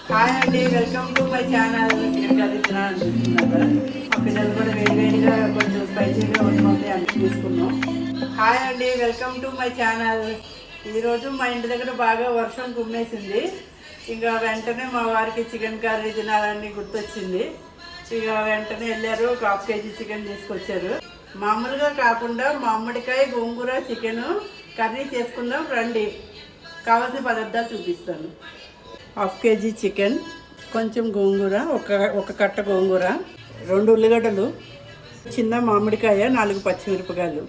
Hi అండి, welcome to my channel. Chicken curry తినాలనిపిస్తున్నారు కదా, మా పిల్లలు కూడా వేడివేడిగా కొంచెం స్పైసీగా ఉండమంది అన్ని తీసుకున్నాం. హాయ్ అండి, వెల్కమ్ టు మై ఛానల్. ఈరోజు మా ఇంటి దగ్గర బాగా వర్షం కుమ్మేసింది. ఇక వెంటనే మా వారికి చికెన్ కర్రీ తినాలని గుర్తొచ్చింది. ఇక వెంటనే వెళ్ళారు, ఒక ½ కేజీ చికెన్ తీసుకొచ్చారు. మామూలుగా కాకుండా మామిడికాయ గోంగూర చికెన్ కర్రీ చేసుకుందాం రండి. కావాల్సిన పదార్థాలు చూపిస్తాను. ½ కేజీ చికెన్, కొంచెం గోంగూర, ఒక కట్ట గోంగూర, 2 ఉల్లిగడ్డలు, చిన్న మామిడికాయ, 4 పచ్చిమిరపకాయలు.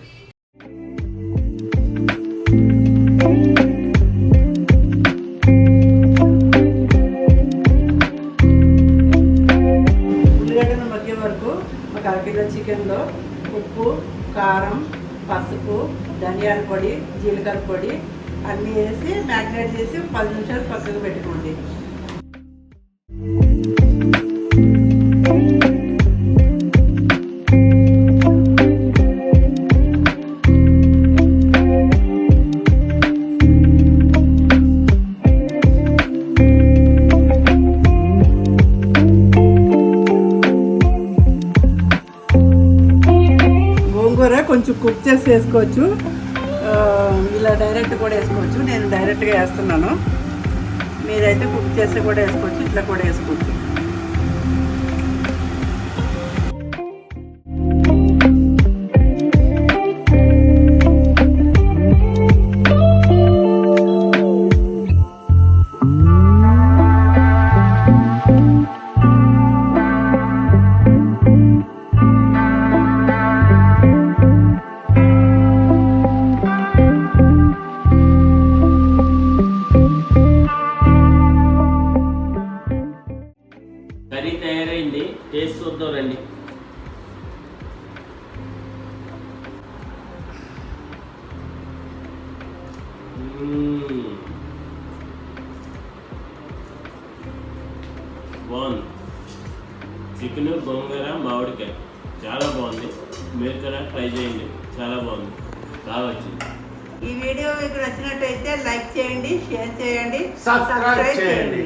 ఉల్లిగడ్డను మధ్య వరకు ఒక 1 కిలో చికెన్లో ఉప్పు, కారం, పసుపు, ధనియాల పొడి, జీలకర్ర పొడి అన్నీ వేసి మ్యారినేట్ చేసి 10 నిమిషాలు పక్కకు పెట్టుకోండి. గోంగూర కొంచెం కుక్ చేసి వేసుకోవచ్చు, ఇలా డైరెక్ట్ కూడా వేసుకోవచ్చు. నేను డైరెక్ట్గా వేస్తున్నాను, మీరైతే కుక్ చేసి కూడా వేసుకోవచ్చు, ఇట్లా కూడా వేసుకోవచ్చు. కర్రీ తయారైంది, టేస్ట్ చూద్దాం రండి. బాగుంది. చికెన్, గోంగూర, మామిడికాయ చాలా బాగుంది. మీరు కూడా ట్రై చేయండి, చాలా బాగుంది, బాగా వచ్చింది. ఈ వీడియో మీకు నచ్చినట్టయితే లైక్ చేయండి, షేర్ చేయండి, సబ్స్క్రైబ్ చేయండి.